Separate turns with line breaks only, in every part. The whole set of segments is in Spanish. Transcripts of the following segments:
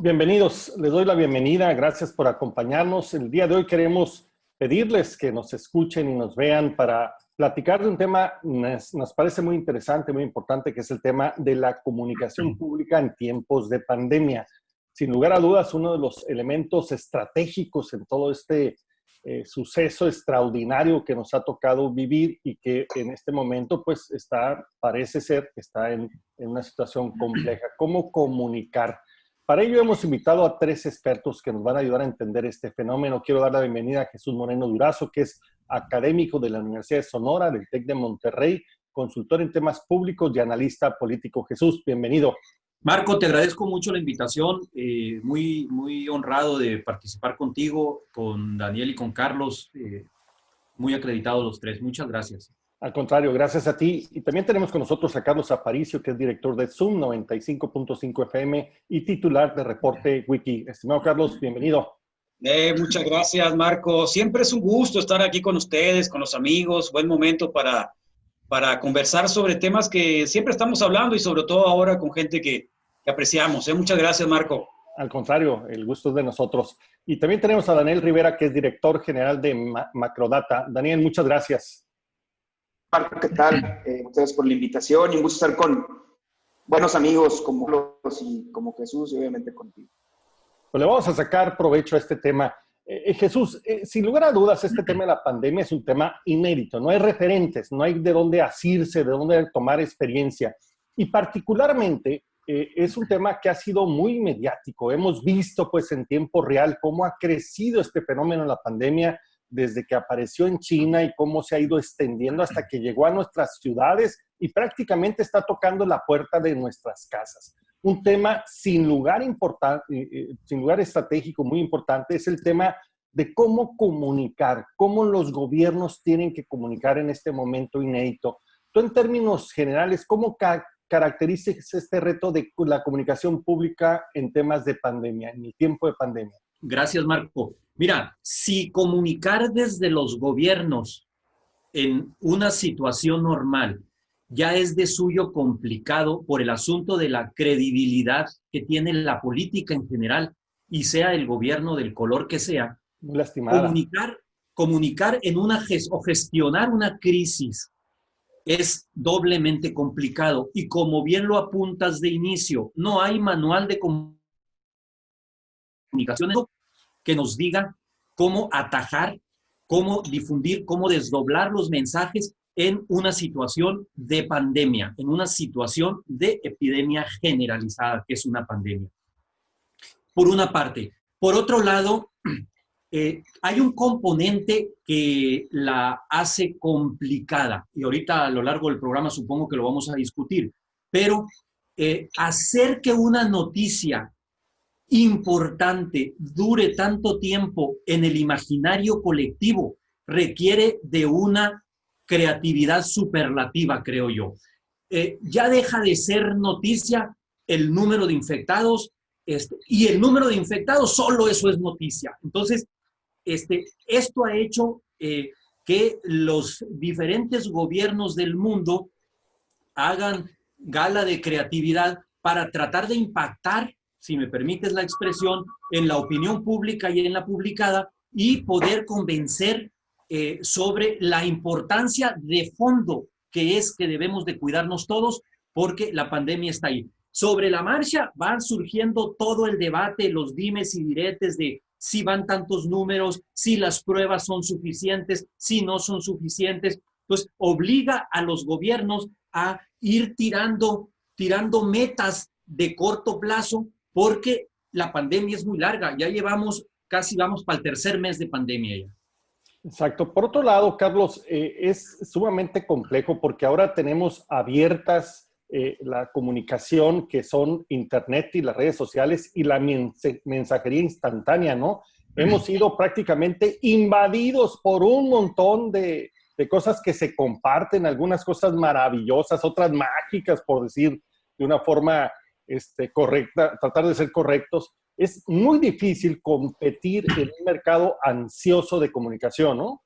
Bienvenidos, les doy la bienvenida, gracias por acompañarnos. El día de hoy queremos pedirles que nos escuchen y nos vean para platicar de un tema nos parece muy interesante, muy importante, que es el tema de la comunicación pública en tiempos de pandemia. Sin lugar a dudas, uno de los elementos estratégicos en todo este suceso extraordinario que nos ha tocado vivir y que en este momento pues parece ser que está en una situación compleja. ¿Cómo comunicar? Para ello hemos invitado a 3 expertos que nos van a ayudar a entender este fenómeno. Quiero dar la bienvenida a Jesús Moreno Durazo, que es académico de la Universidad de Sonora, del TEC de Monterrey, consultor en temas públicos y analista político. Jesús, bienvenido.
Marco, te agradezco mucho la invitación, muy honrado de participar contigo, con Daniel y con Carlos, muy acreditados los 3. Muchas gracias.
Al contrario, gracias a ti. Y también tenemos con nosotros a Carlos Aparicio, que es director de Zoom 95.5 FM y titular de Reporte Wiki. Estimado Carlos, bienvenido.
Muchas gracias, Marco. Siempre es un gusto estar aquí con ustedes, con los amigos. Buen momento para conversar sobre temas que siempre estamos hablando y sobre todo ahora con gente que apreciamos. Muchas gracias, Marco.
Al contrario, el gusto es de nosotros. Y también tenemos a Daniel Rivera, que es director general de Macrodata. Daniel, muchas gracias.
Marco, ¿qué tal? Muchas gracias por la invitación y un gusto estar con buenos amigos como los y como Jesús y obviamente contigo.
Pues le vamos a sacar provecho a este tema. Jesús, sin lugar a dudas, este tema de la pandemia es un tema inédito. No hay referentes, no hay de dónde asirse, de dónde tomar experiencia. Y particularmente es un tema que ha sido muy mediático. Hemos visto pues en tiempo real cómo ha crecido este fenómeno en la pandemia desde que apareció en China y cómo se ha ido extendiendo hasta que llegó a nuestras ciudades y prácticamente está tocando la puerta de nuestras casas. Un tema sin lugar estratégico muy importante es el tema de cómo comunicar, cómo los gobiernos tienen que comunicar en este momento inédito. Tú, en términos generales, ¿cómo caracterizas este reto de la comunicación pública en temas de pandemia, en el tiempo de pandemia?
Gracias, Marco. Mira, si comunicar desde los gobiernos en una situación normal ya es de suyo complicado por el asunto de la credibilidad que tiene la política en general, y sea el gobierno del color que sea, comunicar en o gestionar una crisis es doblemente complicado. Y como bien lo apuntas de inicio, no hay manual de comunicación que nos diga cómo atajar, cómo difundir, cómo desdoblar los mensajes en una situación de pandemia, en una situación de epidemia generalizada, que es una pandemia. Por una parte. Por otro lado, hay un componente que la hace complicada, y ahorita a lo largo del programa supongo que lo vamos a discutir, pero hacer que una noticia importante dure tanto tiempo en el imaginario colectivo requiere de una creatividad superlativa, creo yo. Ya deja de ser noticia el número de infectados, y el número de infectados, solo eso es noticia. Entonces, esto ha hecho que los diferentes gobiernos del mundo hagan gala de creatividad para tratar de impactar, si me permites la expresión, en la opinión pública y en la publicada, y poder convencer sobre la importancia de fondo que es que debemos de cuidarnos todos porque la pandemia está ahí. Sobre la marcha van surgiendo todo el debate, los dimes y diretes de si van tantos números, si las pruebas son suficientes, si no son suficientes. Entonces, obliga a los gobiernos a ir tirando metas de corto plazo porque la pandemia es muy larga. Ya casi vamos para el 3er mes de pandemia ya.
Exacto. Por otro lado, Carlos, es sumamente complejo porque ahora tenemos abiertas la comunicación, que son Internet y las redes sociales y la mensajería instantánea, ¿no? Hemos sido prácticamente invadidos por un montón de cosas que se comparten, algunas cosas maravillosas, otras mágicas, por decir de una forma correcta, tratar de ser correctos. Es muy difícil competir en un mercado ansioso de comunicación, ¿no?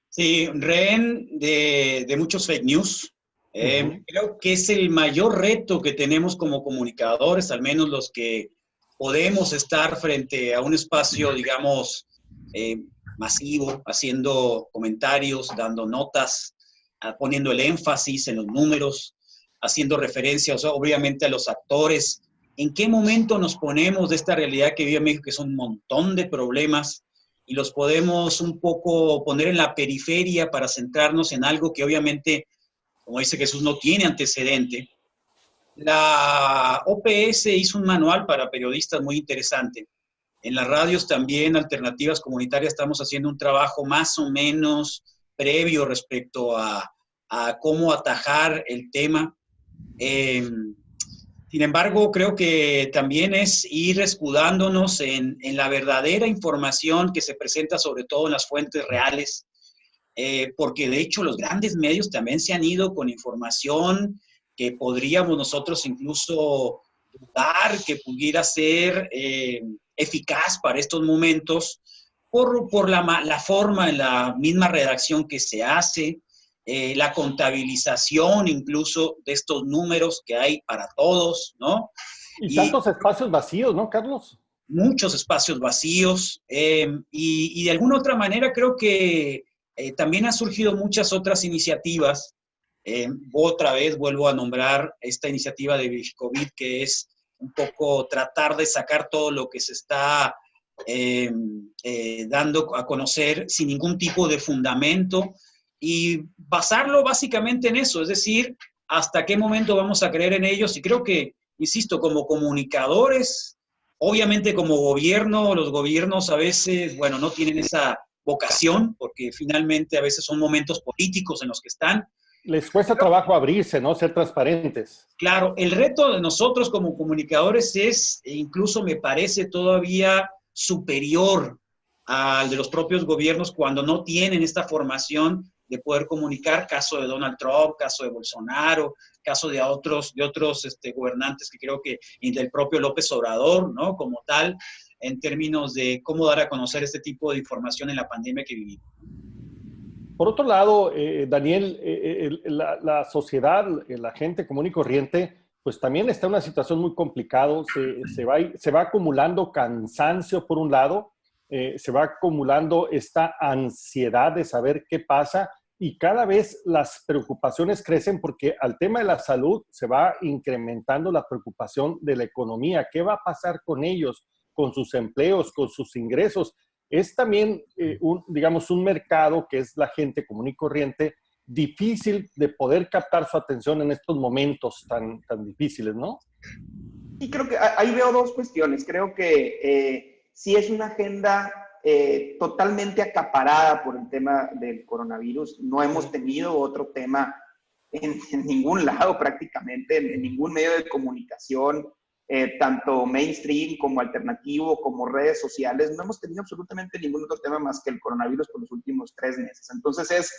Sí, rehén de muchos fake news. Creo que es el mayor reto que tenemos como comunicadores, al menos los que podemos estar frente a un espacio, digamos, masivo, haciendo comentarios, dando notas, poniendo el énfasis en los números, haciendo referencias, obviamente, a los actores. ¿En qué momento nos ponemos de esta realidad que vive México, que son un montón de problemas, y los podemos un poco poner en la periferia para centrarnos en algo que obviamente, como dice Jesús, no tiene antecedente? La OPS hizo un manual para periodistas muy interesante. En las radios también, Alternativas Comunitarias, estamos haciendo un trabajo más o menos previo respecto a cómo atajar el tema. Sin embargo, creo que también es ir escudándonos en la verdadera información que se presenta, sobre todo en las fuentes reales, porque de hecho los grandes medios también se han ido con información que podríamos nosotros incluso dudar que pudiera ser eficaz para estos momentos, por la forma en la misma redacción que se hace, la contabilización incluso de estos números que hay para todos, ¿no?
Y tantos espacios vacíos, ¿no, Carlos?
Muchos espacios vacíos, y de alguna otra manera creo que también han surgido muchas otras iniciativas. Otra vez vuelvo a nombrar esta iniciativa de Bicovid, que es un poco tratar de sacar todo lo que se está dando a conocer sin ningún tipo de fundamento y basarlo básicamente en eso, es decir, hasta qué momento vamos a creer en ellos. Y creo que, insisto, como comunicadores, obviamente como gobierno, los gobiernos a veces, bueno, no tienen esa vocación, porque finalmente a veces son momentos políticos en los que están.
Les cuesta trabajo abrirse, ¿no? Ser transparentes.
Claro, el reto de nosotros como comunicadores es, incluso me parece todavía superior al de los propios gobiernos cuando no tienen esta formación de poder comunicar. Caso de Donald Trump, caso de Bolsonaro, caso de otros gobernantes que creo que, y del propio López Obrador, ¿no? Como tal, en términos de cómo dar a conocer este tipo de información en la pandemia que vivimos.
Por otro lado, Daniel, la sociedad, la gente común y corriente, pues también está en una situación muy complicada. Se va acumulando cansancio por un lado, se va acumulando esta ansiedad de saber qué pasa y cada vez las preocupaciones crecen porque al tema de la salud se va incrementando la preocupación de la economía. ¿Qué va a pasar con ellos, con sus empleos, con sus ingresos? Es también, digamos, un mercado que es la gente común y corriente, difícil de poder captar su atención en estos momentos tan difíciles, ¿no?
Y creo que ahí veo dos cuestiones. Creo que sí es una agenda totalmente acaparada por el tema del coronavirus. No hemos tenido otro tema en ningún lado prácticamente, en ningún medio de comunicación, tanto mainstream como alternativo, como redes sociales. No hemos tenido absolutamente ningún otro tema más que el coronavirus por los últimos 3 meses. Entonces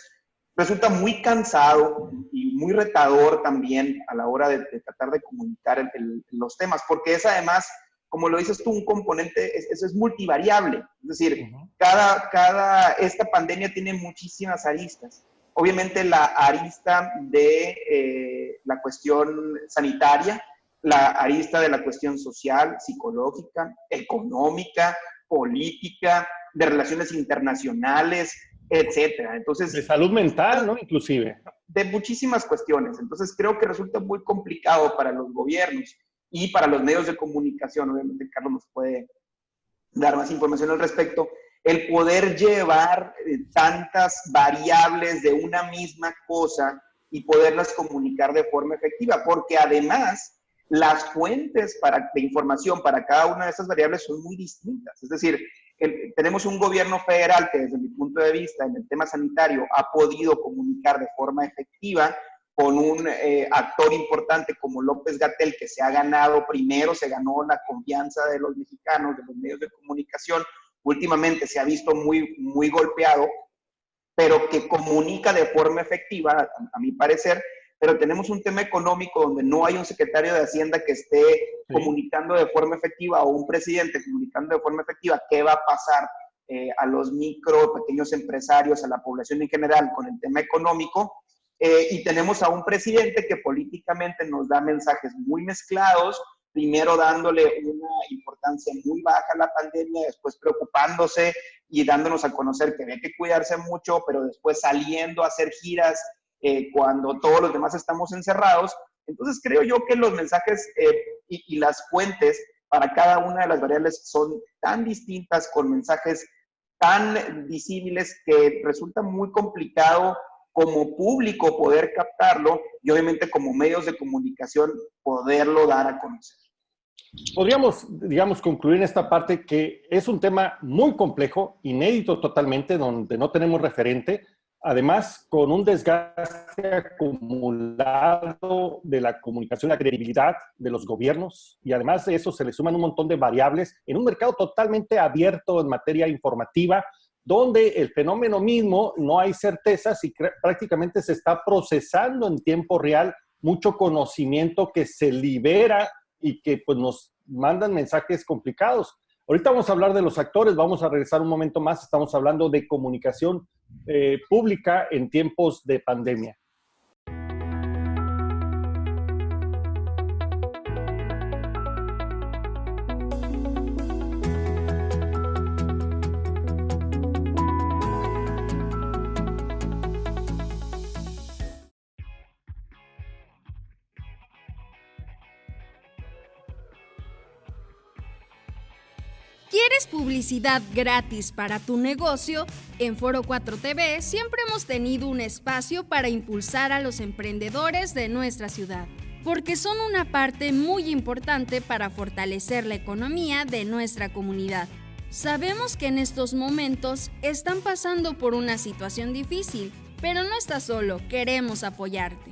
resulta muy cansado y muy retador también a la hora de tratar de comunicar los temas, porque es además, como lo dices tú, un componente, eso es multivariable. Es decir, esta pandemia tiene muchísimas aristas. Obviamente la arista de la cuestión sanitaria, la arista de la cuestión social, psicológica, económica, política, de relaciones internacionales, etcétera. Entonces,
de salud mental, ¿no? Inclusive.
De muchísimas cuestiones. Entonces, creo que resulta muy complicado para los gobiernos y para los medios de comunicación. Obviamente, Carlos nos puede dar más información al respecto. El poder llevar tantas variables de una misma cosa y poderlas comunicar de forma efectiva, porque además las fuentes de información para cada una de esas variables son muy distintas. Es decir, tenemos un gobierno federal que desde mi punto de vista en el tema sanitario ha podido comunicar de forma efectiva con un actor importante como López-Gatell, que se ganó la confianza de los mexicanos, de los medios de comunicación. Últimamente se ha visto muy, muy golpeado, pero que comunica de forma efectiva, a mi parecer. Pero tenemos un tema económico donde no hay un secretario de Hacienda que esté comunicando de forma efectiva o un presidente comunicando de forma efectiva qué va a pasar a los micro, pequeños empresarios, a la población en general con el tema económico. Y tenemos a un presidente que políticamente nos da mensajes muy mezclados, primero dándole una importancia muy baja a la pandemia, después preocupándose y dándonos a conocer que había que cuidarse mucho, pero después saliendo a hacer giras cuando todos los demás estamos encerrados. Entonces creo yo que los mensajes y las fuentes para cada una de las variables son tan distintas, con mensajes tan disímiles, que resulta muy complicado como público poder captarlo y obviamente como medios de comunicación poderlo dar a conocer.
Podríamos, digamos, concluir en esta parte que es un tema muy complejo, inédito totalmente, donde no tenemos referente, además con un desgaste acumulado de la comunicación, la credibilidad de los gobiernos, y además de eso se le suman un montón de variables en un mercado totalmente abierto en materia informativa, donde el fenómeno mismo no hay certezas y prácticamente se está procesando en tiempo real mucho conocimiento que se libera y que pues nos mandan mensajes complicados. Ahorita vamos a hablar de los actores, vamos a regresar un momento más, estamos hablando de comunicación pública en tiempos de pandemia.
¿Quieres publicidad gratis para tu negocio? En Foro 4 TV siempre hemos tenido un espacio para impulsar a los emprendedores de nuestra ciudad, porque son una parte muy importante para fortalecer la economía de nuestra comunidad. Sabemos que en estos momentos están pasando por una situación difícil, pero no estás solo, queremos apoyarte.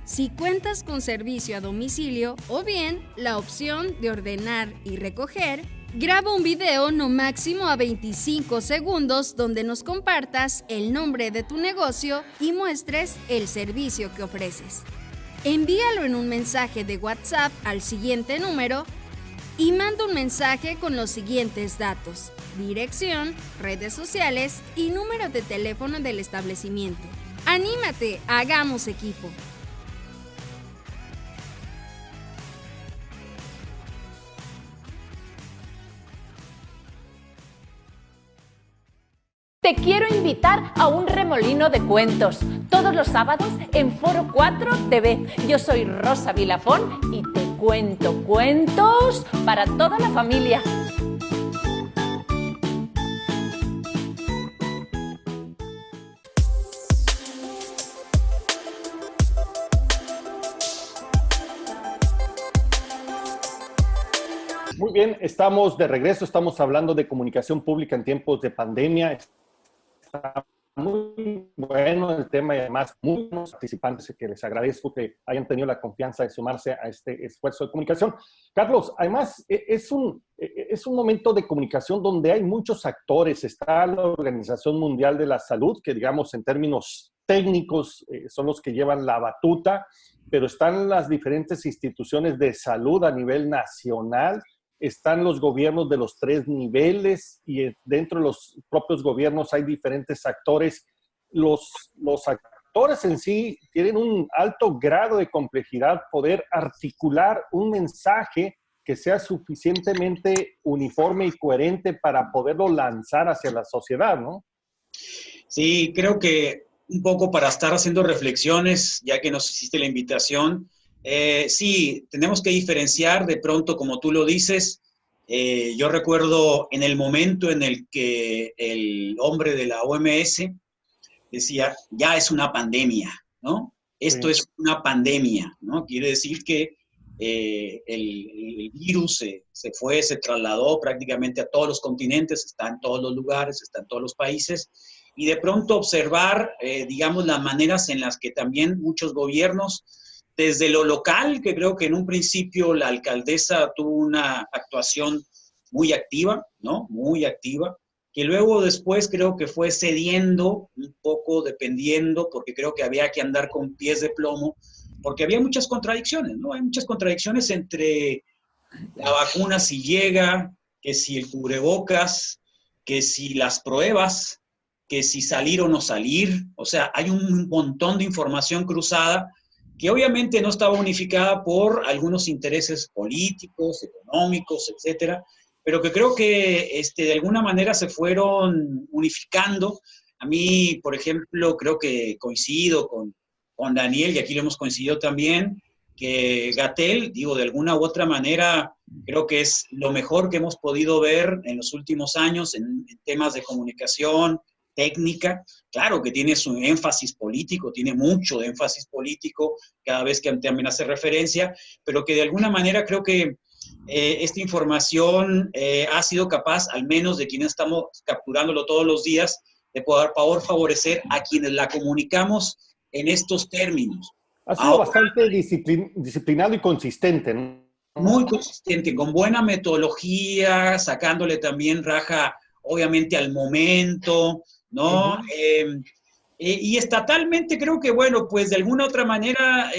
Si cuentas con servicio a domicilio o bien la opción de ordenar y recoger, graba un video no máximo a 25 segundos donde nos compartas el nombre de tu negocio y muestres el servicio que ofreces. Envíalo en un mensaje de WhatsApp al siguiente número y manda un mensaje con los siguientes datos: dirección, redes sociales y número de teléfono del establecimiento. ¡Anímate! ¡Hagamos equipo!
Te quiero invitar a un remolino de cuentos, todos los sábados en Foro 4 TV. Yo soy Rosa Vilafón y te cuento cuentos para toda la familia.
Muy bien, estamos de regreso, estamos hablando de comunicación pública en tiempos de pandemia. Está muy bueno el tema y además muy buenos participantes, que les agradezco que hayan tenido la confianza de sumarse a este esfuerzo de comunicación. Carlos, además es un momento de comunicación donde hay muchos actores. Está la Organización Mundial de la Salud, que digamos en términos técnicos son los que llevan la batuta, pero están las diferentes instituciones de salud a nivel nacional. Están los gobiernos de los 3 niveles y dentro de los propios gobiernos hay diferentes actores. Los actores en sí tienen un alto grado de complejidad, poder articular un mensaje que sea suficientemente uniforme y coherente para poderlo lanzar hacia la sociedad, ¿no?
Sí, creo que un poco para estar haciendo reflexiones, ya que nos hiciste la invitación. Sí, tenemos que diferenciar de pronto, como tú lo dices. Yo recuerdo en el momento en el que el hombre de la OMS decía, ya es una pandemia, ¿no? Esto sí. Es una pandemia, ¿no? Quiere decir que el virus se trasladó prácticamente a todos los continentes, está en todos los lugares, está en todos los países, y de pronto observar, digamos, las maneras en las que también muchos gobiernos, desde lo local, que creo que en un principio la alcaldesa tuvo una actuación muy activa, ¿no? Muy activa, que luego después creo que fue cediendo un poco, dependiendo, porque creo que había que andar con pies de plomo, porque había muchas contradicciones, ¿no? Hay muchas contradicciones entre la vacuna si llega, que si el cubrebocas, que si las pruebas, que si salir o no salir. O sea, hay un montón de información cruzada que obviamente no estaba unificada por algunos intereses políticos, económicos, etcétera, pero que creo que de alguna manera se fueron unificando. A mí, por ejemplo, creo que coincido con Daniel, y aquí lo hemos coincidido también, que Gatell, digo, de alguna u otra manera, creo que es lo mejor que hemos podido ver en los últimos años en temas de comunicación, técnica. Claro que tiene su énfasis político, tiene mucho de énfasis político cada vez que también hace referencia, pero que de alguna manera creo que esta información ha sido capaz, al menos de quienes estamos capturándolo todos los días, de poder favorecer a quienes la comunicamos en estos términos.
Ha sido bastante disciplinado y consistente, ¿no?
Muy consistente, con buena metodología, sacándole también raja, obviamente, al momento, ¿no? Y estatalmente creo que, bueno, pues de alguna otra manera,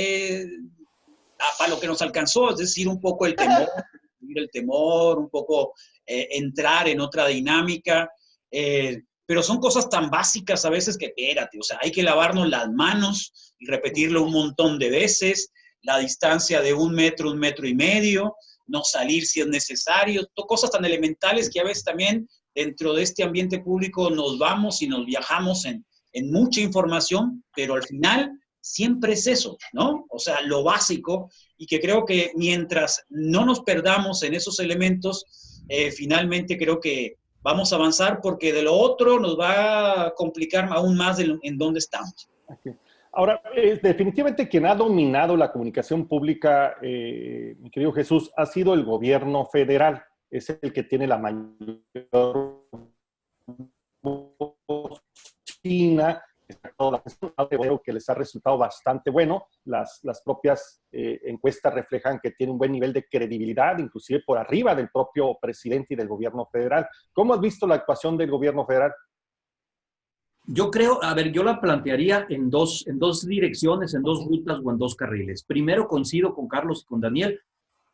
para lo que nos alcanzó, es decir, un poco el temor, un poco entrar en otra dinámica, pero son cosas tan básicas a veces que, espérate, o sea, hay que lavarnos las manos y repetirlo un montón de veces, la distancia de 1 metro, 1,5 metros, no salir si es necesario, cosas tan elementales que a veces también dentro de este ambiente público nos vamos y nos viajamos en mucha información, pero al final siempre es eso, ¿no? O sea, lo básico, y que creo que mientras no nos perdamos en esos elementos, finalmente creo que vamos a avanzar, porque de lo otro nos va a complicar aún más en dónde estamos.
Okay. Ahora, definitivamente quien ha dominado la comunicación pública, mi querido Jesús, ha sido el gobierno federal. Es el que tiene la mayor bocina. Creo que les ha resultado bastante bueno. Las propias encuestas reflejan que tiene un buen nivel de credibilidad, inclusive por arriba del propio presidente y del gobierno federal. ¿Cómo has visto la actuación del gobierno federal?
Yo creo, a ver, yo la plantearía en dos direcciones, en 2 rutas o en 2 carriles. Primero, coincido con Carlos y con Daniel.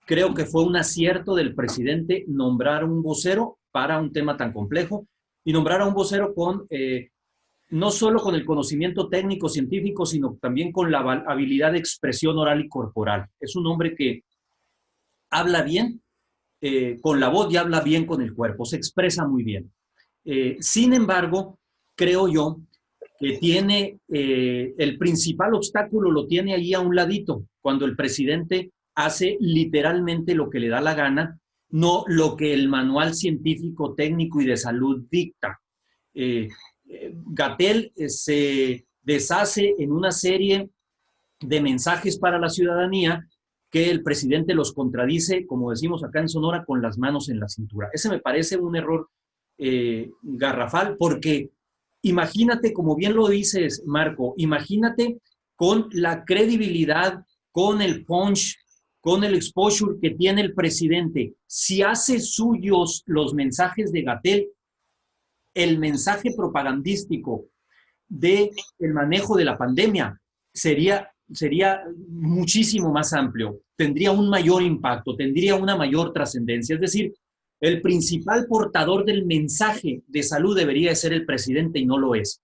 Creo que fue un acierto del presidente nombrar un vocero para un tema tan complejo, y nombrar a un vocero con, no solo con el conocimiento técnico, científico, sino también con la habilidad de expresión oral y corporal. Es un hombre que habla bien con la voz y habla bien con el cuerpo, se expresa muy bien. Sin embargo, creo yo que tiene el principal obstáculo, lo tiene ahí a un ladito, cuando el presidente hace literalmente lo que le da la gana, no lo que el manual científico, técnico y de salud dicta. Gatell se deshace en una serie de mensajes para la ciudadanía que el presidente los contradice, como decimos acá en Sonora, con las manos en la cintura. Ese me parece un error garrafal, porque imagínate, como bien lo dices, Marco, imagínate con la credibilidad, con el punch, con el exposure que tiene el presidente, si hace suyos los mensajes de Gatell, el mensaje propagandístico del manejo de la pandemia sería muchísimo más amplio, tendría un mayor impacto, tendría una mayor trascendencia. Es decir, el principal portador del mensaje de salud debería ser el presidente, y no lo es.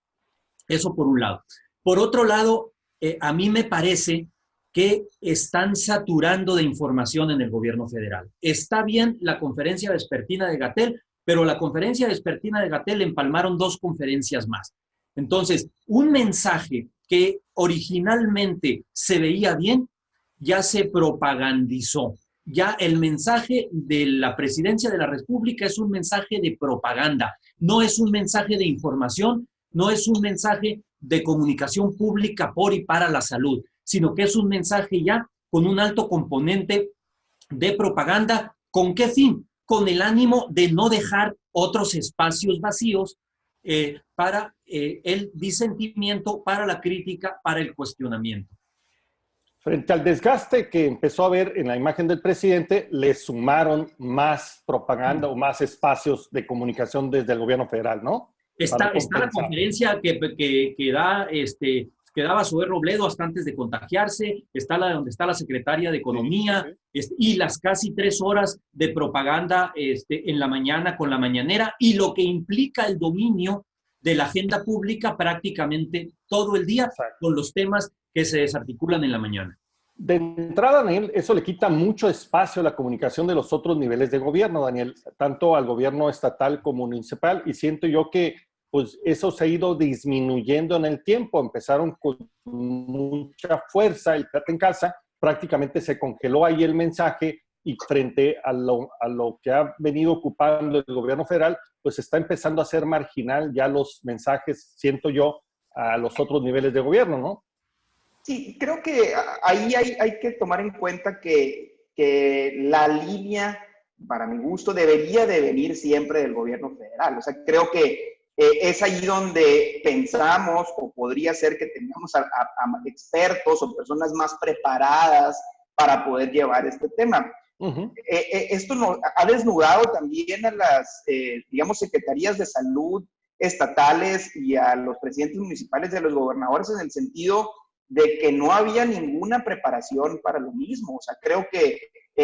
Eso por un lado. Por otro lado, a mí me parece que están saturando de información en el gobierno federal. Está bien la conferencia vespertina de Gatell, pero la conferencia vespertina de Gatell empalmaron 2 conferencias más. Entonces, un mensaje que originalmente se veía bien, ya se propagandizó. Ya el mensaje de la presidencia de la República es un mensaje de propaganda, no es un mensaje de información, no es un mensaje de comunicación pública por y para la salud, sino que es un mensaje ya con un alto componente de propaganda. ¿Con qué fin? Con el ánimo de no dejar otros espacios vacíos para el disentimiento, para la crítica, para el cuestionamiento.
Frente al desgaste que empezó a ver en la imagen del presidente, le sumaron más propaganda o más espacios de comunicación desde el gobierno federal, ¿no?
Está la conferencia que daba Zoé Robledo hasta antes de contagiarse, está donde está la secretaria de Economía, y las casi 3 horas de propaganda en la mañana con la mañanera, y lo que implica el dominio de la agenda pública prácticamente todo el día, con los temas que se desarticulan en la mañana.
De entrada, Daniel, eso le quita mucho espacio a la comunicación de los otros niveles de gobierno, Daniel, tanto al gobierno estatal como municipal, y siento yo que pues eso se ha ido disminuyendo en el tiempo. Empezaron con mucha fuerza, el quédate en casa, prácticamente se congeló ahí el mensaje, y frente a lo que ha venido ocupando el gobierno federal, pues está empezando a ser marginal ya los mensajes, siento yo, a los otros niveles de gobierno, ¿no?
Sí, creo que ahí hay que tomar en cuenta que la línea, para mi gusto, debería de venir siempre del gobierno federal. O sea, creo que es ahí donde pensamos, o podría ser que tengamos a expertos o personas más preparadas para poder llevar este tema. Uh-huh. Esto ha desnudado también a las, digamos, secretarías de salud estatales y a los presidentes municipales de los gobernadores, en el sentido de que no había ninguna preparación para lo mismo. O sea, creo que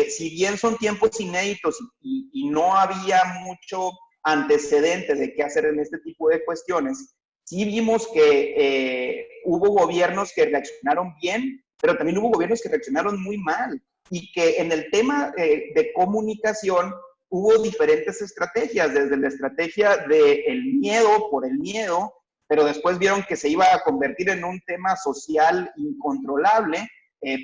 si bien son tiempos inéditos y no había mucho antecedente de qué hacer en este tipo de cuestiones, sí vimos que hubo gobiernos que reaccionaron bien, pero también hubo gobiernos que reaccionaron muy mal, y que en el tema de comunicación hubo diferentes estrategias, desde la estrategia del miedo por el miedo, pero después vieron que se iba a convertir en un tema social incontrolable.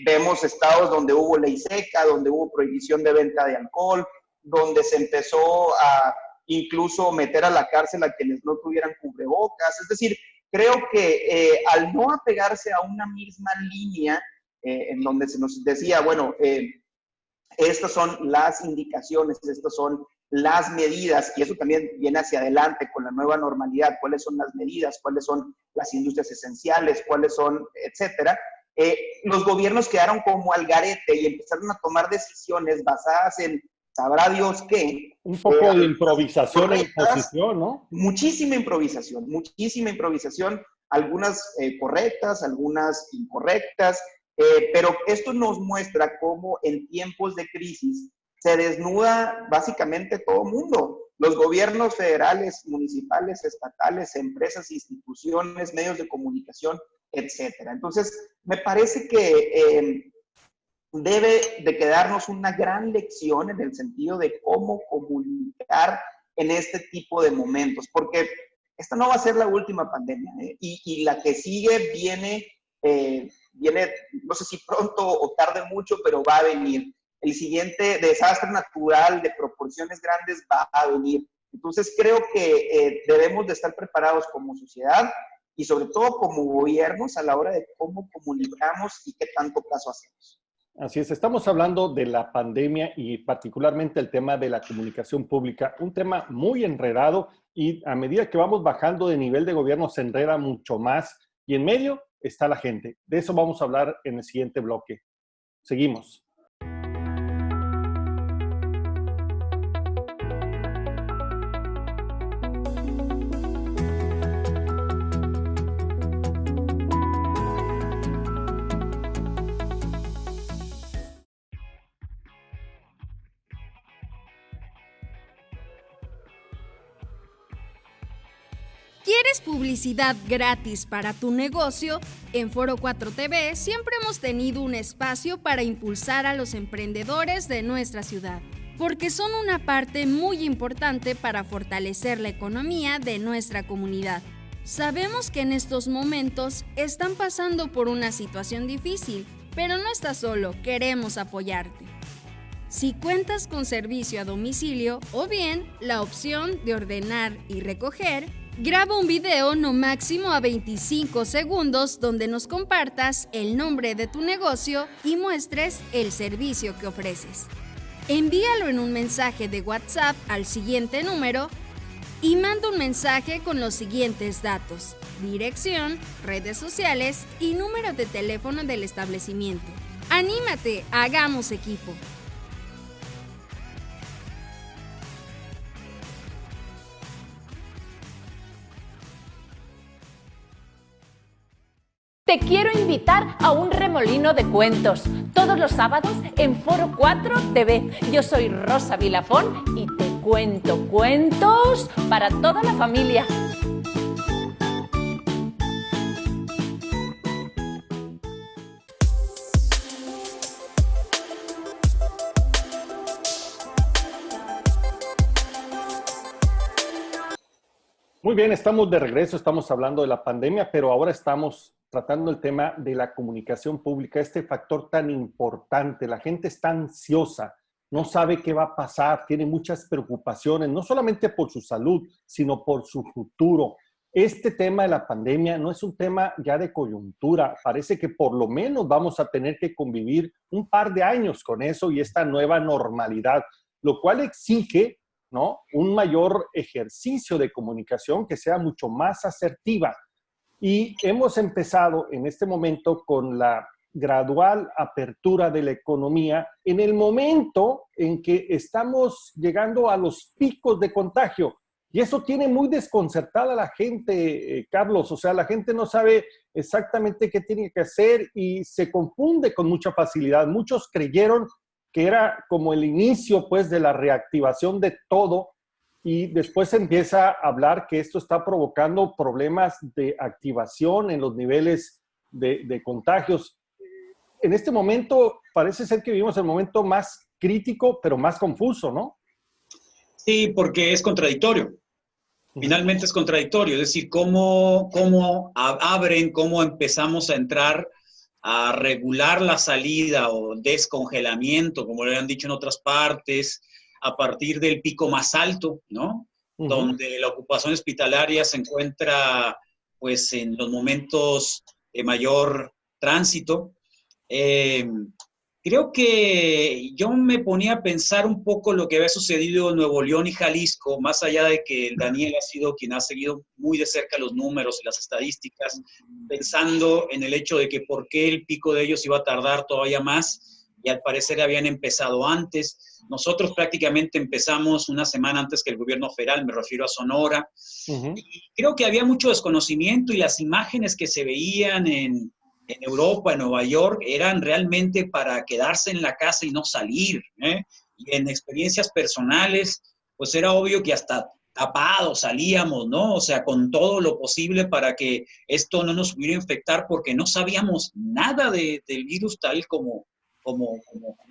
Vemos estados donde hubo ley seca, donde hubo prohibición de venta de alcohol, donde se empezó a incluso meter a la cárcel a quienes no tuvieran cubrebocas. Es decir, creo que al no apegarse a una misma línea, en donde se nos decía, bueno, estas son las indicaciones, estas son las medidas, y eso también viene hacia adelante con la nueva normalidad, cuáles son las medidas, cuáles son las industrias esenciales, cuáles son, etcétera. Los gobiernos quedaron como al garete y empezaron a tomar decisiones basadas en sabrá Dios qué.
Un poco de improvisación e imposición, ¿no?
Muchísima improvisación, algunas correctas, algunas incorrectas, pero esto nos muestra cómo en tiempos de crisis se desnuda básicamente todo el mundo. Los gobiernos federales, municipales, estatales, empresas, instituciones, medios de comunicación, etcétera. Entonces, me parece que debe de quedarnos una gran lección en el sentido de cómo comunicar en este tipo de momentos, porque esta no va a ser la última pandemia, y la que sigue viene, no sé si pronto o tarde mucho, pero va a venir. El siguiente desastre natural de proporciones grandes va a venir. Entonces creo que debemos de estar preparados como sociedad y sobre todo como gobiernos a la hora de cómo comunicamos y qué tanto caso hacemos.
Así es, estamos hablando de la pandemia y particularmente el tema de la comunicación pública, un tema muy enredado, y a medida que vamos bajando de nivel de gobierno se enreda mucho más, y en medio está la gente. De eso vamos a hablar en el siguiente bloque. Seguimos.
¿Quieres publicidad gratis para tu negocio? En Foro 4 TV siempre hemos tenido un espacio para impulsar a los emprendedores de nuestra ciudad, porque son una parte muy importante para fortalecer la economía de nuestra comunidad. Sabemos que en estos momentos están pasando por una situación difícil, pero no estás solo, queremos apoyarte. Si cuentas con servicio a domicilio o bien la opción de ordenar y recoger, graba un video no máximo a 25 segundos donde nos compartas el nombre de tu negocio y muestres el servicio que ofreces. Envíalo en un mensaje de WhatsApp al siguiente número y manda un mensaje con los siguientes datos: dirección, redes sociales y número de teléfono del establecimiento. ¡Anímate! ¡Hagamos equipo!
Te quiero invitar a un remolino de cuentos, todos los sábados en Foro 4 TV. Yo soy Rosa Vilafón y te cuento cuentos para toda la familia.
Muy bien, estamos de regreso, estamos hablando de la pandemia, pero ahora estamos tratando el tema de la comunicación pública, este factor tan importante. La gente está ansiosa, no sabe qué va a pasar, tiene muchas preocupaciones, no solamente por su salud, sino por su futuro. Este tema de la pandemia no es un tema ya de coyuntura, parece que por lo menos vamos a tener que convivir un par de años con eso y esta nueva normalidad, lo cual exige, ¿no?, un mayor ejercicio de comunicación que sea mucho más asertiva. Y hemos empezado en este momento con la gradual apertura de la economía en el momento en que estamos llegando a los picos de contagio. Y eso tiene muy desconcertada a la gente, Carlos. O sea, la gente no sabe exactamente qué tiene que hacer y se confunde con mucha facilidad. Muchos creyeron que era como el inicio, pues, de la reactivación de todo, y después se empieza a hablar que esto está provocando problemas de activación en los niveles de contagios. En este momento parece ser que vivimos el momento más crítico, pero más confuso, ¿no?
Sí, porque es contradictorio. Finalmente es contradictorio. Es decir, cómo abren, cómo empezamos a entrar a regular la salida o descongelamiento, como le han dicho en otras partes, a partir del pico más alto, ¿no? Donde la ocupación hospitalaria se encuentra, pues, en los momentos de mayor tránsito. Creo que yo me ponía a pensar un poco lo que había sucedido en Nuevo León y Jalisco, más allá de que Daniel ha sido quien ha seguido muy de cerca los números y las estadísticas, pensando en el hecho de que por qué el pico de ellos iba a tardar todavía más, y al parecer habían empezado antes. Nosotros prácticamente empezamos una semana antes que el gobierno federal, me refiero a Sonora. Y creo que había mucho desconocimiento y las imágenes que se veían en Europa, en Nueva York, eran realmente para quedarse en la casa y no salir, ¿eh? Y en experiencias personales, pues era obvio que hasta tapados salíamos, ¿no? O sea, con todo lo posible para que esto no nos pudiera infectar, porque no sabíamos nada del virus tal como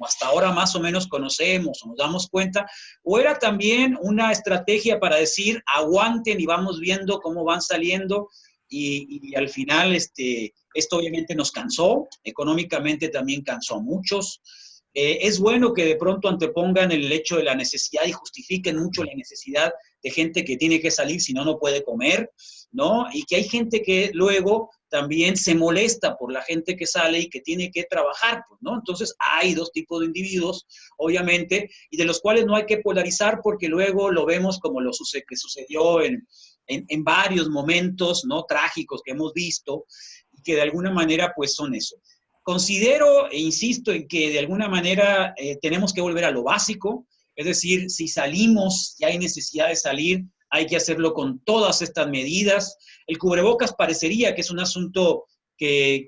hasta ahora más o menos conocemos o nos damos cuenta, o era también una estrategia para decir, aguanten y vamos viendo cómo van saliendo, y al final esto obviamente nos cansó, económicamente también cansó a muchos. Es bueno que de pronto antepongan el hecho de la necesidad y justifiquen mucho la necesidad de gente que tiene que salir, si no, no puede comer, ¿no? Y que hay gente que luego también se molesta por la gente que sale y que tiene que trabajar, pues, ¿no? Entonces hay dos tipos de individuos, obviamente, y de los cuales no hay que polarizar, porque luego lo vemos como que sucedió en varios momentos, ¿no?, trágicos que hemos visto, y que de alguna manera pues son eso. Considero e insisto en que de alguna manera tenemos que volver a lo básico, es decir, si salimos, si hay necesidad de salir, hay que hacerlo con todas estas medidas. El cubrebocas parecería que es un asunto que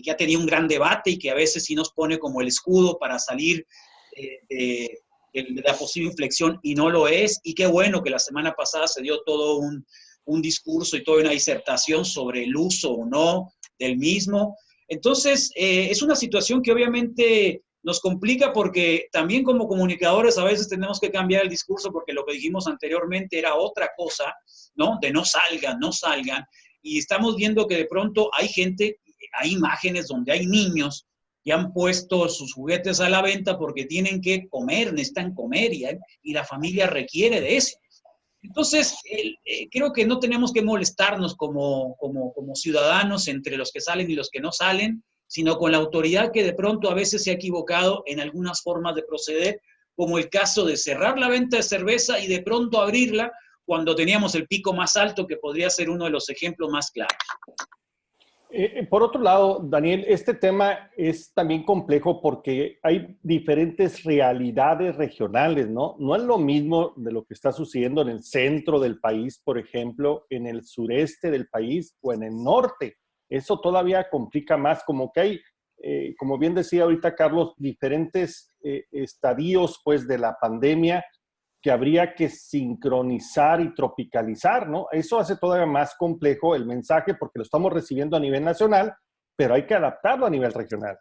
ha tenido un gran debate y que a veces sí nos pone como el escudo para salir de la posible inflexión, y no lo es. Y qué bueno que la semana pasada se dio todo un discurso y toda una disertación sobre el uso o no del mismo. Entonces, es una situación que obviamente nos complica, porque también como comunicadores a veces tenemos que cambiar el discurso, porque lo que dijimos anteriormente era otra cosa, ¿no? De no salgan, y estamos viendo que de pronto hay gente, hay imágenes donde hay niños que han puesto sus juguetes a la venta porque tienen que comer, necesitan comer, y la familia requiere de eso. Entonces, creo que no tenemos que molestarnos como ciudadanos entre los que salen y los que no salen, sino con la autoridad que de pronto a veces se ha equivocado en algunas formas de proceder, como el caso de cerrar la venta de cerveza y de pronto abrirla cuando teníamos el pico más alto, que podría ser uno de los ejemplos más claros.
Por otro lado, Daniel, este tema es también complejo porque hay diferentes realidades regionales, ¿no? No es lo mismo de lo que está sucediendo en el centro del país, por ejemplo, en el sureste del país o en el norte. Eso todavía complica más, como que hay, como bien decía ahorita Carlos, diferentes estadios, pues, de la pandemia que habría que sincronizar y tropicalizar, ¿no? Eso hace todavía más complejo el mensaje, porque lo estamos recibiendo a nivel nacional, pero hay que adaptarlo a nivel regional.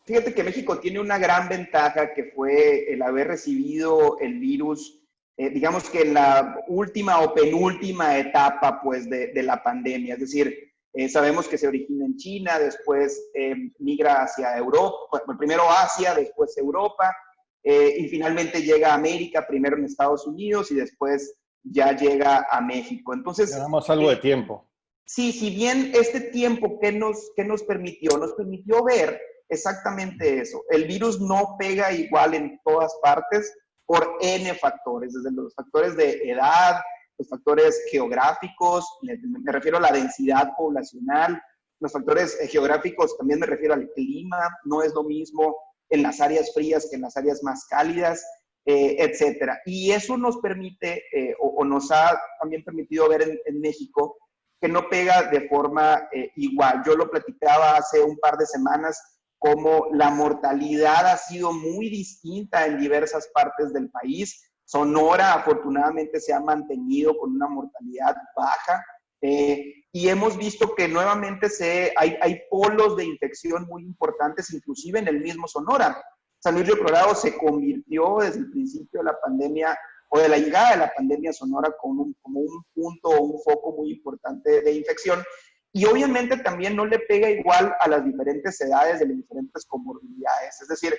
Fíjate que México tiene una gran ventaja, que fue el haber recibido el virus digamos que en la última o penúltima etapa pues de la pandemia, es decir, sabemos que se origina en China, después migra hacia Europa, primero Asia, después Europa, y finalmente llega a América, primero en Estados Unidos y después ya llega a México. Entonces,
tenemos algo de tiempo.
Sí, si bien este tiempo que nos permitió ver exactamente eso. El virus no pega igual en todas partes por N factores, desde los factores de edad, los factores geográficos, me refiero a la densidad poblacional, los factores geográficos también me refiero al clima, no es lo mismo en las áreas frías que en las áreas más cálidas, etcétera. Y eso nos permite, o nos ha también permitido ver en México, que no pega de forma igual. Yo lo platicaba hace un par de semanas, como la mortalidad ha sido muy distinta en diversas partes del país. Sonora, afortunadamente, se ha mantenido con una mortalidad baja, y hemos visto que nuevamente hay polos de infección muy importantes, inclusive en el mismo Sonora. San Luis Río Colorado se convirtió desde el principio de la pandemia, o de la llegada de la pandemia a Sonora, como un punto o un foco muy importante de infección. Y obviamente también no le pega igual a las diferentes edades de las diferentes comorbilidades. Es decir,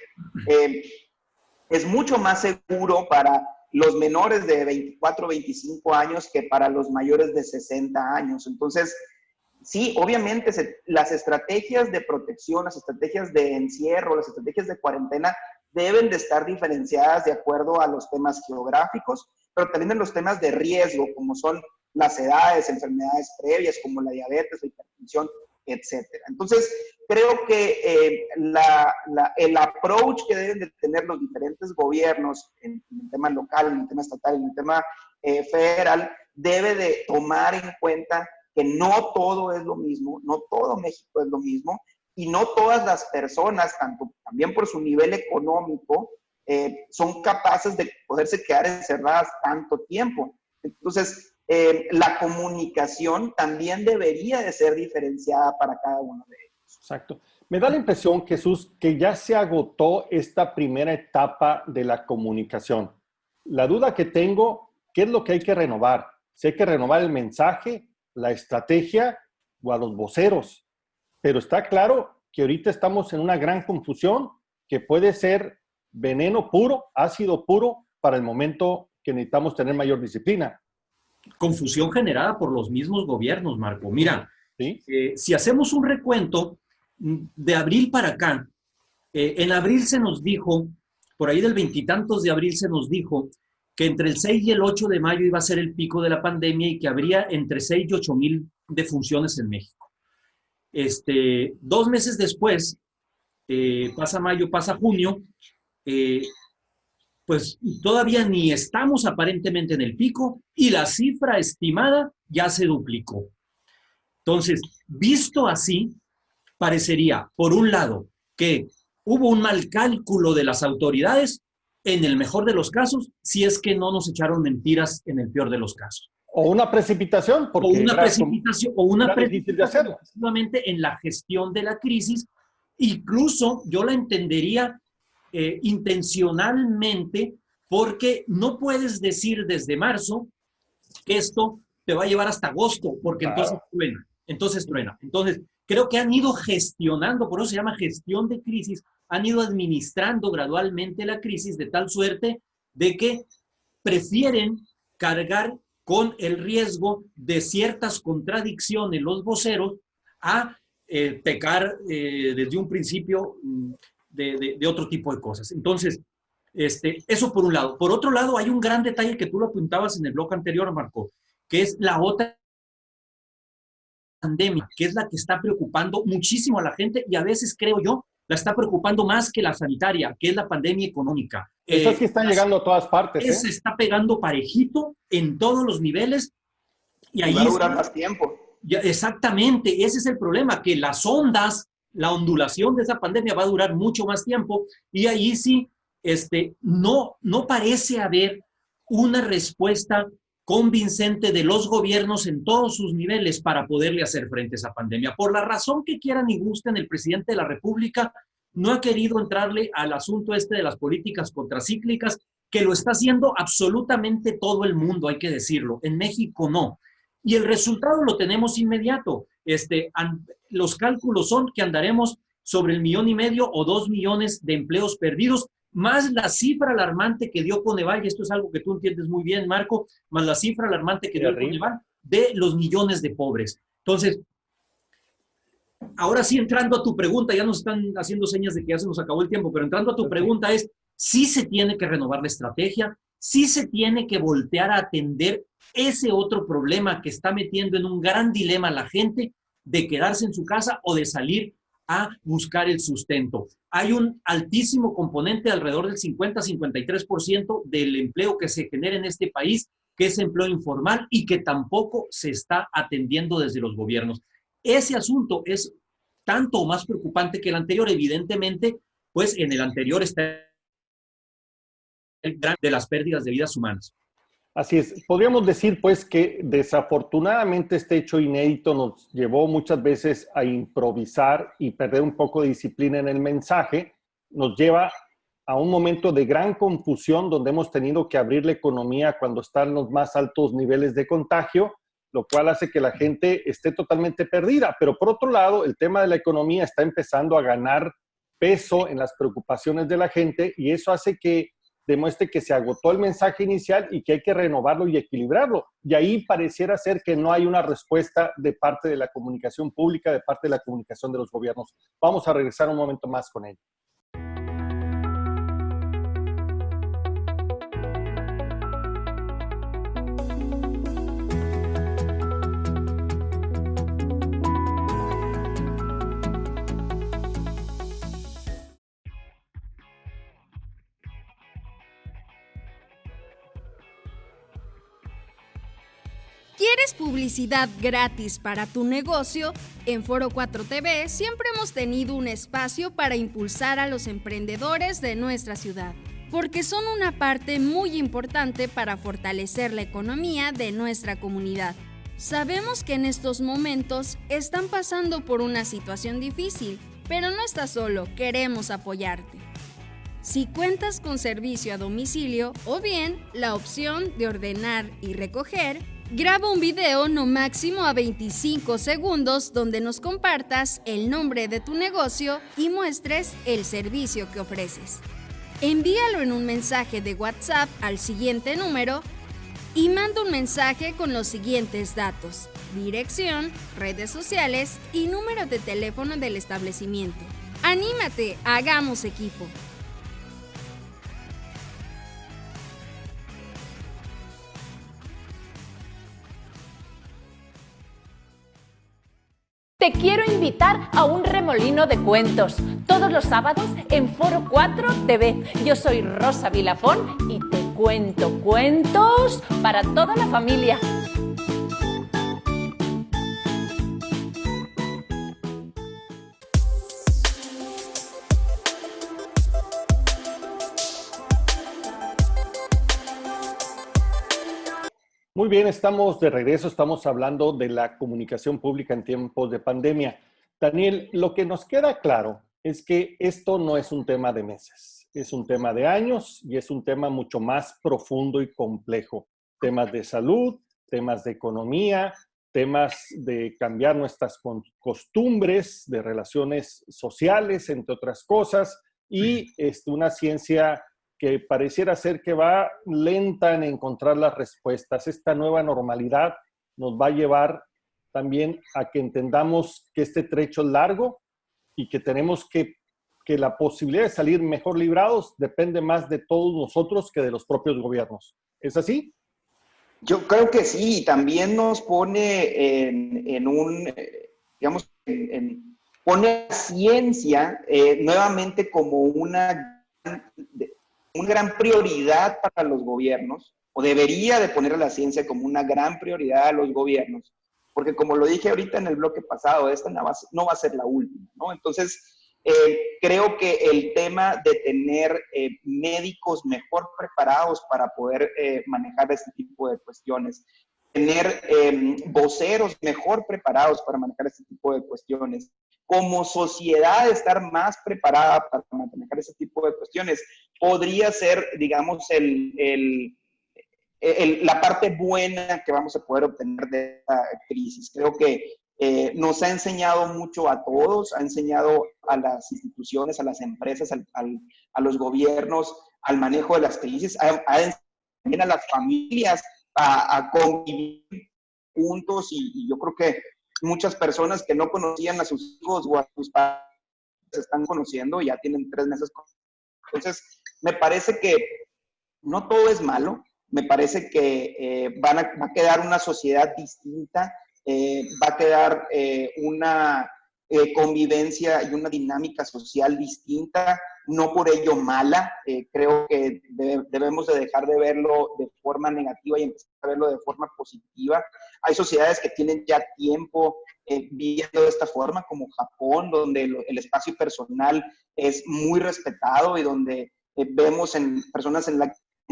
es mucho más seguro para los menores de 24, 25 años que para los mayores de 60 años. Entonces, sí, obviamente las estrategias de protección, las estrategias de encierro, las estrategias de cuarentena deben de estar diferenciadas de acuerdo a los temas geográficos, pero también en los temas de riesgo, como son las edades, enfermedades previas, como la diabetes, la hipertensión, etcétera. Entonces, creo que el approach que deben de tener los diferentes gobiernos en el tema local, en el tema estatal, en el tema federal, debe de tomar en cuenta que no todo es lo mismo, no todo México es lo mismo, y no todas las personas, también por su nivel económico, son capaces de poderse quedar encerradas tanto tiempo. Entonces, la comunicación también debería de ser diferenciada para cada uno de ellos.
Exacto. Me da la impresión, Jesús, que ya se agotó esta primera etapa de la comunicación. La duda que tengo, ¿qué es lo que hay que renovar? Si hay que renovar el mensaje, la estrategia o a los voceros. Pero está claro que ahorita estamos en una gran confusión que puede ser veneno puro, ácido puro, para el momento que necesitamos tener mayor disciplina.
Confusión generada por los mismos gobiernos, Marco. Mira,
¿sí?
Si hacemos un recuento de abril para acá, en abril se nos dijo, por ahí del 20 y tantos de abril se nos dijo que entre el 6 y el 8 de mayo iba a ser el pico de la pandemia y que habría entre 6 y 8 mil defunciones en México. 2 meses después, pasa mayo, pasa junio, pues todavía ni estamos aparentemente en el pico y la cifra estimada ya se duplicó. Entonces, visto así, parecería, por un lado, que hubo un mal cálculo de las autoridades, en el mejor de los casos, si es que no nos echaron mentiras en el peor de los casos.
O una precipitación, porque
era
difícil de hacerlo.
En la gestión de la crisis. Incluso yo la entendería intencionalmente, porque no puedes decir desde marzo que esto te va a llevar hasta agosto, porque claro, entonces truena. Entonces, creo que han ido gestionando, por eso se llama gestión de crisis, han ido administrando gradualmente la crisis de tal suerte de que prefieren cargar con el riesgo de ciertas contradicciones los voceros a pecar desde un principio de otro tipo de cosas. Entonces, eso por un lado. Por otro lado, hay un gran detalle que tú lo apuntabas en el bloque anterior, Marco, que es la otra pandemia, que es la que está preocupando muchísimo a la gente y a veces, creo yo, la está preocupando más que la sanitaria, que es la pandemia económica.
Eso sí está llegando a todas partes.
Se está pegando parejito en todos los niveles. Y ahí
va a durar más tiempo.
Exactamente, ese es el problema, que las ondas, la ondulación de esa pandemia va a durar mucho más tiempo y ahí sí no parece haber una respuesta convincente de los gobiernos en todos sus niveles para poderle hacer frente a esa pandemia. Por la razón que quieran y gusten, el presidente de la República no ha querido entrarle al asunto de las políticas contracíclicas que lo está haciendo absolutamente todo el mundo, hay que decirlo. En México no. Y el resultado lo tenemos inmediato. Los cálculos son que andaremos sobre 1,5 millones o 2 millones de empleos perdidos, más la cifra alarmante que dio Coneval, y esto es algo que tú entiendes muy bien, Marco, más la cifra alarmante que dio Coneval de los millones de pobres. Entonces, ahora sí, entrando a tu pregunta, ya nos están haciendo señas de que ya se nos acabó el tiempo, pero entrando a tu pregunta es, sí se tiene que renovar la estrategia, sí se tiene que voltear a atender ese otro problema que está metiendo en un gran dilema a la gente de quedarse en su casa o de salir a buscar el sustento. Hay un altísimo componente, alrededor del 50-53% del empleo que se genera en este país, que es empleo informal y que tampoco se está atendiendo desde los gobiernos. Ese asunto es tanto o más preocupante que el anterior. Evidentemente, pues en el anterior está el gran de las pérdidas de vidas humanas.
Así es. Podríamos decir, pues, que desafortunadamente este hecho inédito nos llevó muchas veces a improvisar y perder un poco de disciplina en el mensaje. Nos lleva a un momento de gran confusión donde hemos tenido que abrir la economía cuando están los más altos niveles de contagio, lo cual hace que la gente esté totalmente perdida. Pero por otro lado, el tema de la economía está empezando a ganar peso en las preocupaciones de la gente y eso hace que demuestre que se agotó el mensaje inicial y que hay que renovarlo y equilibrarlo. Y ahí pareciera ser que no hay una respuesta de parte de la comunicación pública, de parte de la comunicación de los gobiernos. Vamos a regresar un momento más con ello.
¿Quieres publicidad gratis para tu negocio? En Foro 4 TV siempre hemos tenido un espacio para impulsar a los emprendedores de nuestra ciudad, porque son una parte muy importante para fortalecer la economía de nuestra comunidad. Sabemos que en estos momentos están pasando por una situación difícil, pero no estás solo, queremos apoyarte. Si cuentas con servicio a domicilio o bien la opción de ordenar y recoger, graba un video no máximo a 25 segundos donde nos compartas el nombre de tu negocio y muestres el servicio que ofreces. Envíalo en un mensaje de WhatsApp al siguiente número y manda un mensaje con los siguientes datos: dirección, redes sociales y número de teléfono del establecimiento. ¡Anímate! ¡Hagamos equipo!
Te quiero invitar a un remolino de cuentos, todos los sábados en Foro 4 TV. Yo soy Rosa Vilafón y te cuento cuentos para toda la familia.
Muy bien, estamos de regreso, estamos hablando de la comunicación pública en tiempos de pandemia. Daniel, lo que nos queda claro es que esto no es un tema de meses, es un tema de años y es un tema mucho más profundo y complejo. Temas de salud, temas de economía, temas de cambiar nuestras costumbres, de relaciones sociales, entre otras cosas, y una ciencia que pareciera ser que va lenta en encontrar las respuestas. Esta nueva normalidad nos va a llevar también a que entendamos que este trecho es largo y que tenemos que la posibilidad de salir mejor librados depende más de todos nosotros que de los propios gobiernos. ¿Es así?
Yo creo que sí, también nos pone pone a ciencia nuevamente como una gran prioridad para los gobiernos, o debería de poner a la ciencia como una gran prioridad a los gobiernos, porque como lo dije ahorita en el bloque pasado, esta no va a ser la última, ¿no? Entonces, creo que el tema de tener médicos mejor preparados para poder manejar este tipo de cuestiones, tener voceros mejor preparados para manejar este tipo de cuestiones, como sociedad estar más preparada para manejar ese tipo de cuestiones podría ser, digamos, la parte buena que vamos a poder obtener de esta crisis. Creo que nos ha enseñado mucho a todos, ha enseñado a las instituciones, a las empresas, a los gobiernos, al manejo de las crisis, ha enseñado también a las familias a convivir juntos y yo creo que muchas personas que no conocían a sus hijos o a sus padres se están conociendo y ya tienen 3 meses. Entonces, me parece que no todo es malo, me parece que va a quedar una sociedad distinta, va a quedar una convivencia y una dinámica social distinta, no por ello mala. Creo que debemos de dejar de verlo de forma negativa y empezar a verlo de forma positiva. Hay sociedades que tienen ya tiempo viviendo de esta forma, como Japón, donde el espacio personal es muy respetado y donde vemos personas en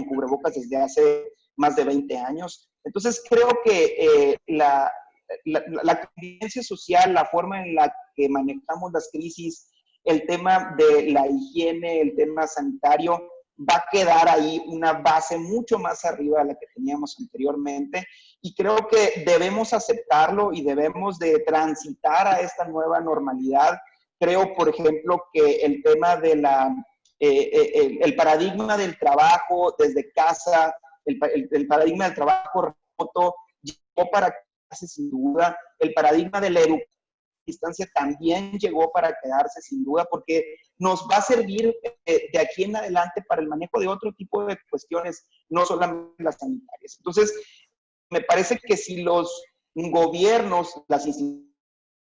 cubrebocas desde hace más de 20 años. Entonces, creo que la convivencia social, la forma en la que manejamos las crisis, el tema de la higiene, el tema sanitario, va a quedar ahí una base mucho más arriba de la que teníamos anteriormente y creo que debemos aceptarlo y debemos de transitar a esta nueva normalidad. Creo, por ejemplo, que el tema de el paradigma del trabajo desde casa, el paradigma del trabajo remoto llegó para quedarse sin duda, el paradigma de la educación a distancia también llegó para quedarse sin duda, porque nos va a servir de aquí en adelante para el manejo de otro tipo de cuestiones, no solamente las sanitarias. Entonces, me parece que si los gobiernos, las instituciones,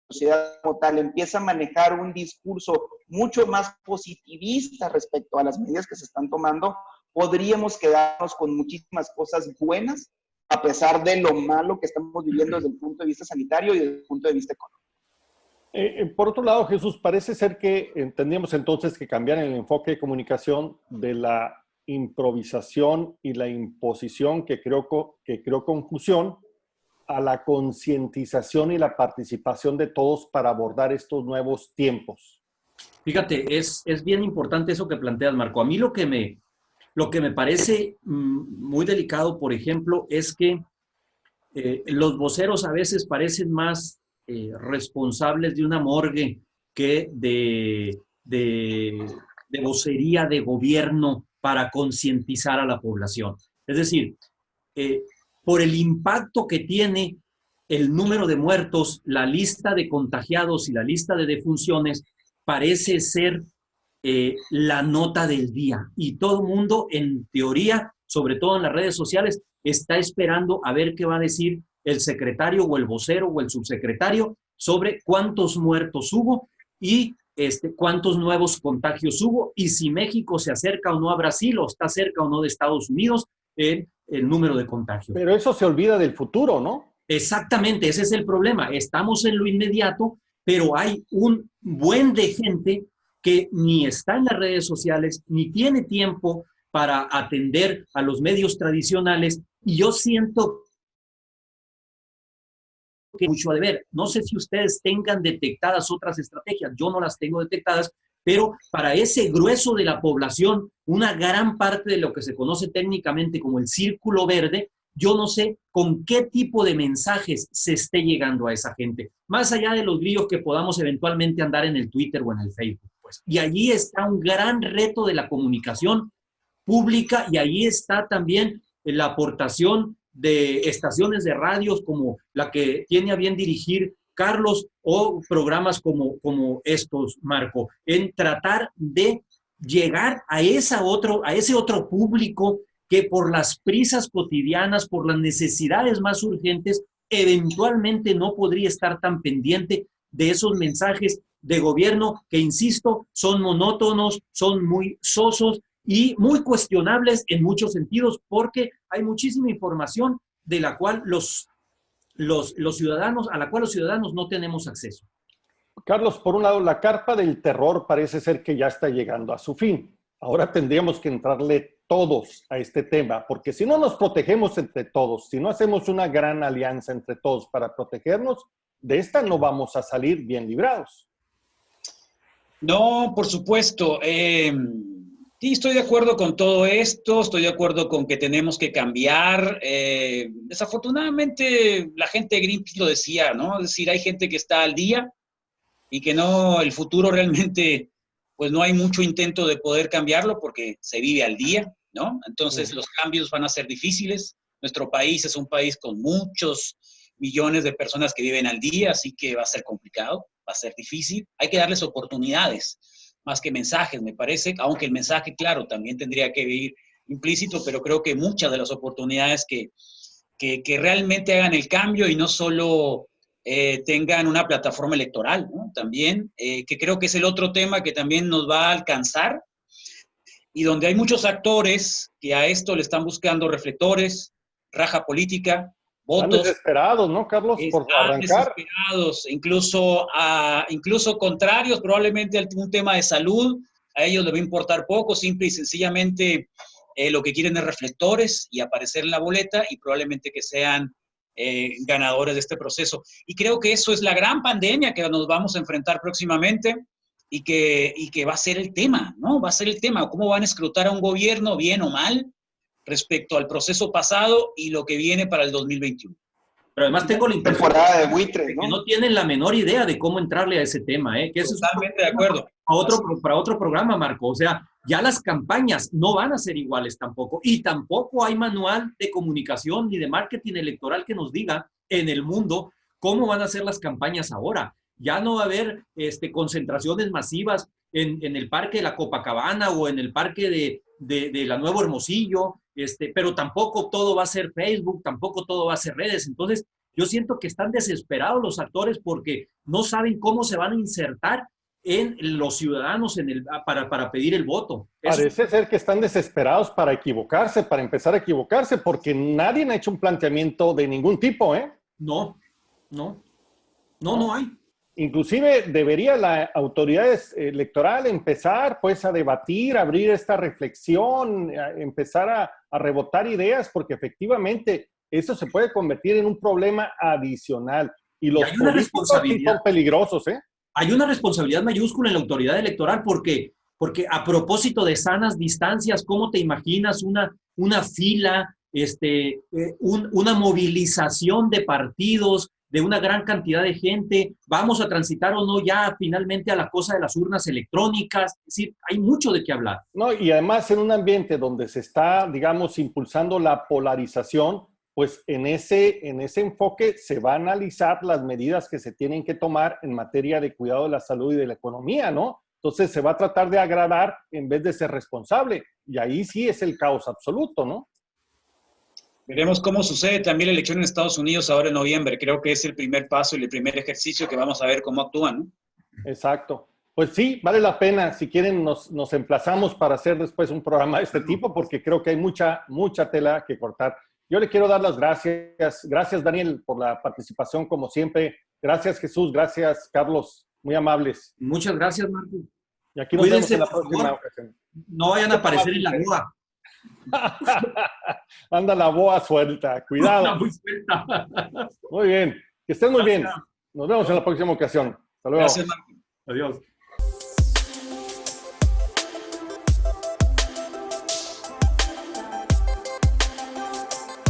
la sociedad como tal, empieza a manejar un discurso mucho más positivista respecto a las medidas que se están tomando, podríamos quedarnos con muchísimas cosas buenas, a pesar de lo malo que estamos viviendo desde el punto de vista sanitario y desde el punto de vista económico.
Por otro lado, Jesús, parece ser que entendíamos entonces que cambiar el enfoque de comunicación de la improvisación y la imposición que creó confusión a la concientización y la participación de todos para abordar estos nuevos tiempos.
Fíjate, es bien importante eso que planteas, Marco. A mí lo que me parece muy delicado, por ejemplo, es que los voceros a veces parecen más responsables de una morgue que de vocería de gobierno para concientizar a la población. Es decir, por el impacto que tiene el número de muertos, la lista de contagiados y la lista de defunciones parece ser la nota del día. Y todo el mundo, en teoría, sobre todo en las redes sociales, está esperando a ver qué va a decir el secretario o el vocero o el subsecretario sobre cuántos muertos hubo y cuántos nuevos contagios hubo y si México se acerca o no a Brasil o está cerca o no de Estados Unidos en el número de contagios.
Pero eso se olvida del futuro, ¿no?
Exactamente, ese es el problema. Estamos en lo inmediato, pero hay un buen de gente que ni está en las redes sociales, ni tiene tiempo para atender a los medios tradicionales, y yo siento que mucho a deber. No sé si ustedes tengan detectadas otras estrategias, yo no las tengo detectadas, pero para ese grueso de la población, una gran parte de lo que se conoce técnicamente como el círculo verde, yo no sé con qué tipo de mensajes se esté llegando a esa gente, más allá de los grillos que podamos eventualmente andar en el Twitter o en el Facebook, pues. Y allí está un gran reto de la comunicación pública y ahí está también la aportación de estaciones de radios como la que tiene a bien dirigir Carlos o programas como estos, Marco, en tratar de llegar a ese otro público que por las prisas cotidianas, por las necesidades más urgentes, eventualmente no podría estar tan pendiente de esos mensajes de gobierno que, insisto, son monótonos, son muy sosos y muy cuestionables en muchos sentidos, porque hay muchísima información de la cual los ciudadanos, a la cual los ciudadanos no tenemos acceso.
Carlos, por un lado, la carpa del terror parece ser que ya está llegando a su fin. Ahora tendríamos que entrarle todos a este tema, porque si no nos protegemos entre todos, si no hacemos una gran alianza entre todos para protegernos, de esta no vamos a salir bien librados.
No, por supuesto. Sí, estoy de acuerdo con todo esto, estoy de acuerdo con que tenemos que cambiar. Desafortunadamente, la gente de Greenpeace lo decía, ¿no? Es decir, hay gente que está al día y que no, el futuro realmente, pues no hay mucho intento de poder cambiarlo porque se vive al día, ¿no? Entonces, los cambios van a ser difíciles. Nuestro país es un país con muchos millones de personas que viven al día, así que va a ser complicado, va a ser difícil. Hay que darles oportunidades, más que mensajes, me parece, aunque el mensaje, claro, también tendría que ir implícito, pero creo que muchas de las oportunidades que realmente hagan el cambio y no solo tengan una plataforma electoral, ¿no? También, que creo que es el otro tema que también nos va a alcanzar y donde hay muchos actores que a esto le están buscando reflectores, raja política, votos.
Están desesperados, ¿no, Carlos? Por arrancar.
Desesperados, incluso contrarios probablemente a un tema de salud. A ellos les va a importar poco, simple y sencillamente lo que quieren es reflectores y aparecer en la boleta y probablemente que sean ganadores de este proceso. Y creo que eso es la gran pandemia que nos vamos a enfrentar próximamente y que va a ser el tema, ¿no? Va a ser el tema, cómo van a escrutar a un gobierno, bien o mal, respecto al proceso pasado y lo que viene para el 2021.
Pero además tengo la impresión
temporada de buitres,
que no tienen la menor idea de cómo entrarle a ese tema, ¿eh? Que eso
totalmente de acuerdo.
Para otro programa, Marco. O sea, ya las campañas no van a ser iguales tampoco. Y tampoco hay manual de comunicación ni de marketing electoral que nos diga en el mundo cómo van a ser las campañas ahora. Ya no va a haber concentraciones masivas en el parque de la Copacabana o en el parque de la Nuevo Hermosillo, pero tampoco todo va a ser Facebook, tampoco todo va a ser redes. Entonces, yo siento que están desesperados los actores porque no saben cómo se van a insertar en los ciudadanos para pedir el voto.
Parece ser que están desesperados para equivocarse, para empezar a equivocarse, porque nadie ha hecho un planteamiento de ningún tipo, ¿eh?
No hay.
Inclusive debería la autoridad electoral empezar pues a debatir, abrir esta reflexión, empezar a rebotar ideas, porque efectivamente eso se puede convertir en un problema adicional. Y los políticos son peligrosos, ¿eh?
Hay una responsabilidad mayúscula en la autoridad electoral porque a propósito de sanas distancias, ¿cómo te imaginas una fila, una movilización de partidos, de una gran cantidad de gente? ¿Vamos a transitar o no ya finalmente a la cosa de las urnas electrónicas? Es decir, hay mucho de qué hablar.
No, y además en un ambiente donde se está, digamos, impulsando la polarización, pues en ese enfoque se va a analizar las medidas que se tienen que tomar en materia de cuidado de la salud y de la economía, ¿no? Entonces se va a tratar de agradar en vez de ser responsable. Y ahí sí es el caos absoluto, ¿no?
Veremos cómo sucede también la elección en Estados Unidos ahora en noviembre. Creo que es el primer paso y el primer ejercicio que vamos a ver cómo actúan, ¿no?
Exacto. Pues sí, vale la pena. Si quieren, nos emplazamos para hacer después un programa de este tipo, porque creo que hay mucha tela que cortar. Yo le quiero dar las gracias. Gracias, Daniel, por la participación, como siempre. Gracias, Jesús. Gracias, Carlos. Muy amables.
Muchas gracias, Marco.
Y aquí nos vemos en la próxima ocasión.
No vayan a aparecer en la boda.
Anda la boa suelta. Cuidado.
Muy suelta.
Muy bien. Que estén muy bien. Nos vemos en la próxima ocasión. Hasta luego.
Gracias, Marco.
Adiós.